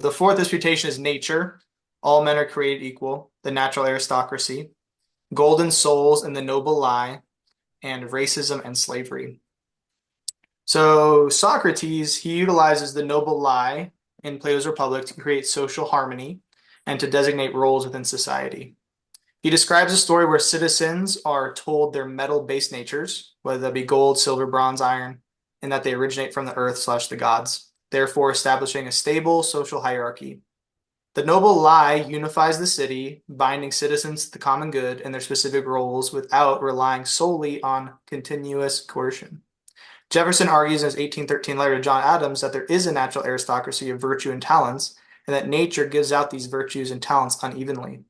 the fourth disputation is nature. All men are created equal. The natural aristocracy. Golden souls and the noble lie. And racism and slavery. So Socrates, he utilizes the noble lie in Plato's Republic to create social harmony and to designate roles within society. He describes a story where citizens are told their metal-based natures, whether that be gold, silver, bronze, iron, and that they originate from the earth slash the gods, therefore establishing a stable social hierarchy. The noble lie unifies the city, binding citizens to the common good and their specific roles without relying solely on continuous coercion. Jefferson argues in his 1813 letter to John Adams that there is a natural aristocracy of virtue and talents, and that nature gives out these virtues and talents unevenly.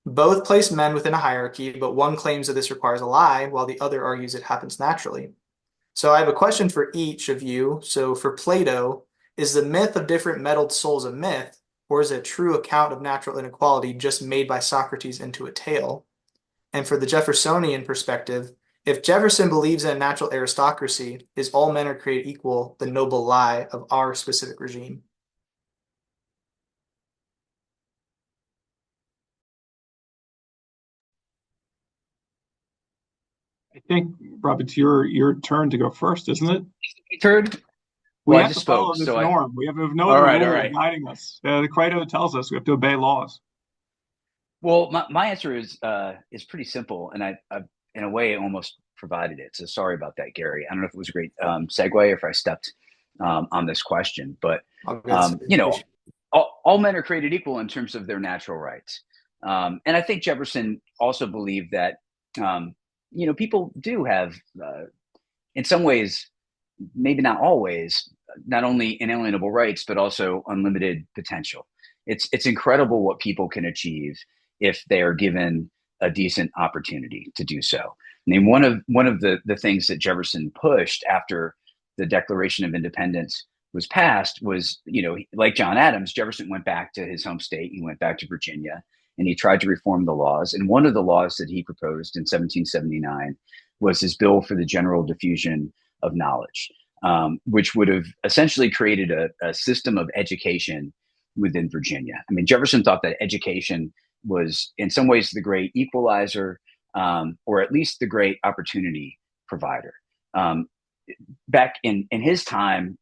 Both place men within a hierarchy, but one claims that this requires a lie, while the other argues it happens naturally. So I have a question for each of you. So for Plato, is the myth of different metaled souls a myth, or is it a true account of natural inequality just made by Socrates into a tale? And for the Jeffersonian perspective, if Jefferson believes in a natural aristocracy, is all men are created equal the noble lie of our specific regime? I think, Rob, it's your turn to go first, isn't it? Turd? We Well, I have to just spoke, follow this so I. norm. We have no All other right, all rule right. guiding us. The Credo tells us we have to obey laws. Well, my answer is pretty simple, and I in a way almost provided it. So sorry about that, Gary. I don't know if it was a great segue or if I stepped on this question, but All good. you know, all men are created equal in terms of their natural rights, and I think Jefferson also believed that people do have, in some ways, maybe not always, not only inalienable rights but also unlimited potential. It's incredible what people can achieve if they are given a decent opportunity to do so. I mean, one of the things that Jefferson pushed after the Declaration of Independence was passed was, like John Adams, Jefferson went back to his home state. He went back to Virginia and he tried to reform the laws. And one of the laws that he proposed in 1779 was his bill for the general diffusion of knowledge, which would have essentially created a system of education within Virginia. I mean, Jefferson thought that education was in some ways the great equalizer, or at least the great opportunity provider. Um, Back in his time,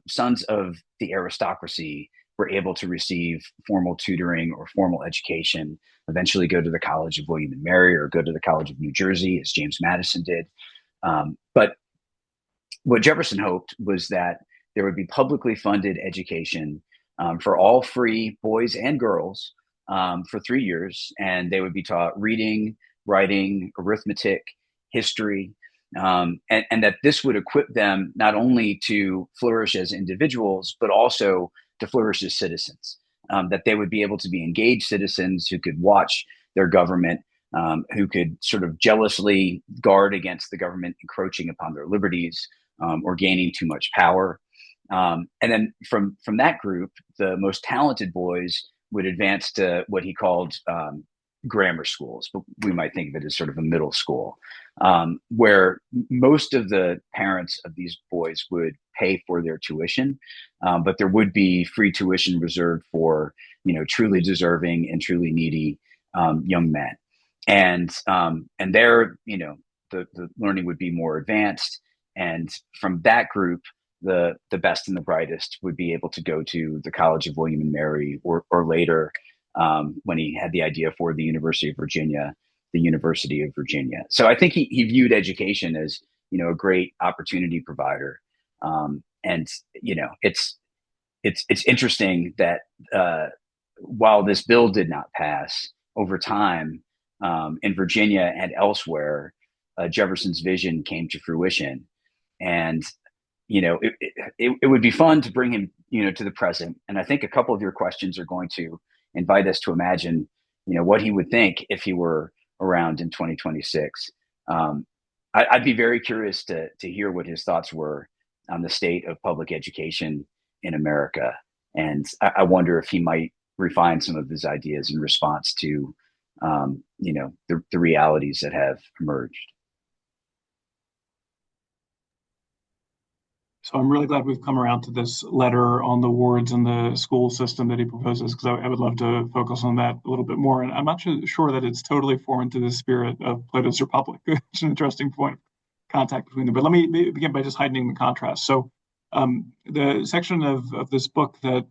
sons of the aristocracy were able to receive formal tutoring or formal education, eventually go to the College of William and Mary or go to the College of New Jersey, as James Madison did. But what Jefferson hoped was that there would be publicly funded education for all free boys and girls for 3 years, and they would be taught reading, writing, arithmetic, history, and that this would equip them not only to flourish as individuals, but also to flourish as citizens. That they would be able to be engaged citizens who could watch their government, who could sort of jealously guard against the government encroaching upon their liberties, or gaining too much power. And then from that group, the most talented boys would advance to what he called grammar schools, but we might think of it as sort of a middle school, where most of the parents of these boys would pay for their tuition, but there would be free tuition reserved for truly deserving and truly needy young men, and there the learning would be more advanced, and from that group the best and the brightest would be able to go to the College of William and Mary, or later, when he had the idea for the University of Virginia, the University of Virginia. So I think he viewed education as a great opportunity provider, and it's interesting that while this bill did not pass, over time, in Virginia and elsewhere, Jefferson's vision came to fruition, and it would be fun to bring him to the present. And I think a couple of your questions are going to invite us to imagine what he would think if he were around in 2026. I'd be very curious to hear what his thoughts were on the state of public education in America, and I wonder if he might refine some of his ideas in response to the realities that have emerged. So I'm really glad we've come around to this letter on the wards and the school system that he proposes, because I would love to focus on that a little bit more. And I'm not sure that it's totally foreign to the spirit of Plato's Republic. It's an interesting point of contact between them. But let me begin by just heightening the contrast. So the section of this book that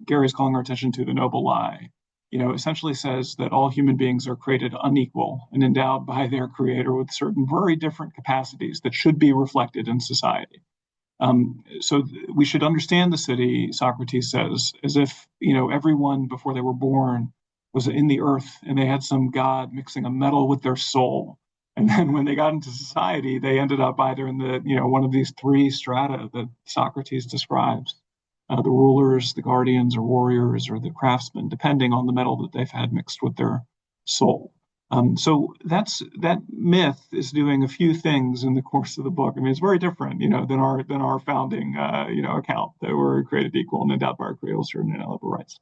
Gary is calling our attention to, The Noble Lie, essentially says that all human beings are created unequal and endowed by their creator with certain very different capacities that should be reflected in society. So we should understand the city, Socrates says, as if, everyone before they were born was in the earth and they had some god mixing a metal with their soul. And then when they got into society, they ended up either in the, one of these three strata that Socrates describes, the rulers, the guardians or warriors, or the craftsmen, depending on the metal that they've had mixed with their soul. So that myth is doing a few things in the course of the book. I mean, it's very different, than our founding, account that we're created equal and endowed by our creator with certain inalienable rights.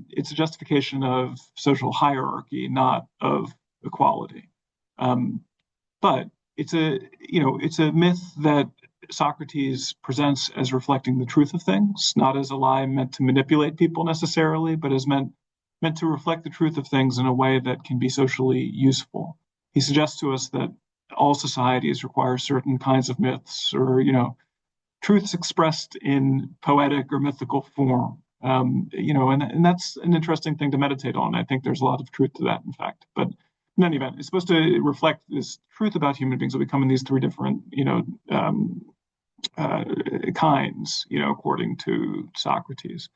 It's a justification of social hierarchy, not of equality. But it's a myth that Socrates presents as reflecting the truth of things, not as a lie meant to manipulate people necessarily, but as meant to reflect the truth of things in a way that can be socially useful. He suggests to us that all societies require certain kinds of myths or, truths expressed in poetic or mythical form. And that's an interesting thing to meditate on. I think there's a lot of truth to that, in fact. But in any event, it's supposed to reflect this truth about human beings that we come in these three different, kinds, according to Socrates.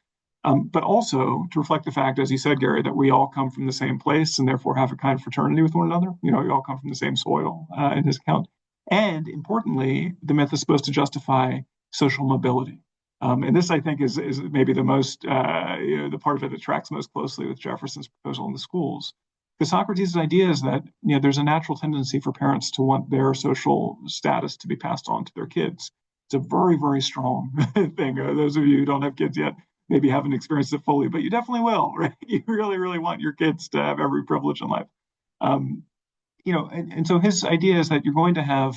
But also to reflect the fact, as you said, Gary, that we all come from the same place and therefore have a kind of fraternity with one another. We all come from the same soil in his account. And importantly, the myth is supposed to justify social mobility. And this, I think, is maybe the most, the part of it that tracks most closely with Jefferson's proposal in the schools. Because Socrates' idea is that there's a natural tendency for parents to want their social status to be passed on to their kids. It's a very, very strong thing. Those of you who don't have kids yet maybe haven't experienced it fully, but you definitely will, right? You really, really want your kids to have every privilege in life. And so his idea is that you're going to have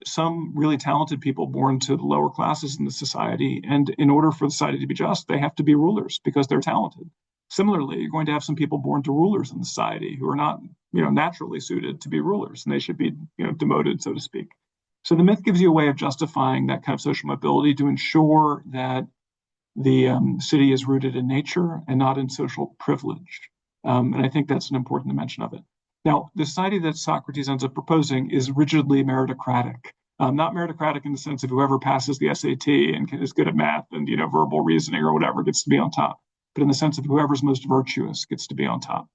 some really talented people born to the lower classes in the society. And in order for the society to be just, they have to be rulers because they're talented. Similarly, you're going to have some people born to rulers in the society who are not, naturally suited to be rulers, and they should be, demoted, so to speak. So the myth gives you a way of justifying that kind of social mobility to ensure that the city is rooted in nature and not in social privilege. And I think that's an important dimension of it. Now, the society that Socrates ends up proposing is rigidly meritocratic. Not meritocratic in the sense of whoever passes the SAT and is good at math and verbal reasoning or whatever gets to be on top, but in the sense of whoever's most virtuous gets to be on top.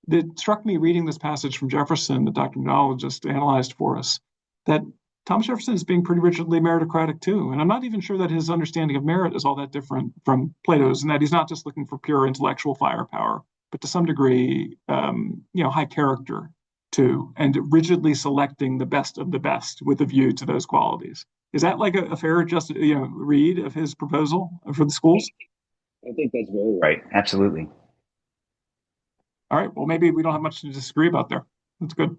It struck me reading this passage from Jefferson, the Dr. McDonald just analyzed for us, that Thomas Jefferson is being pretty rigidly meritocratic too. And I'm not even sure that his understanding of merit is all that different from Plato's, and that he's not just looking for pure intellectual firepower, but to some degree, high character too, and rigidly selecting the best of the best with a view to those qualities. Is that like a fair read of his proposal for the schools? I think that's very right. Absolutely. All right. Well, maybe we don't have much to disagree about there. That's good.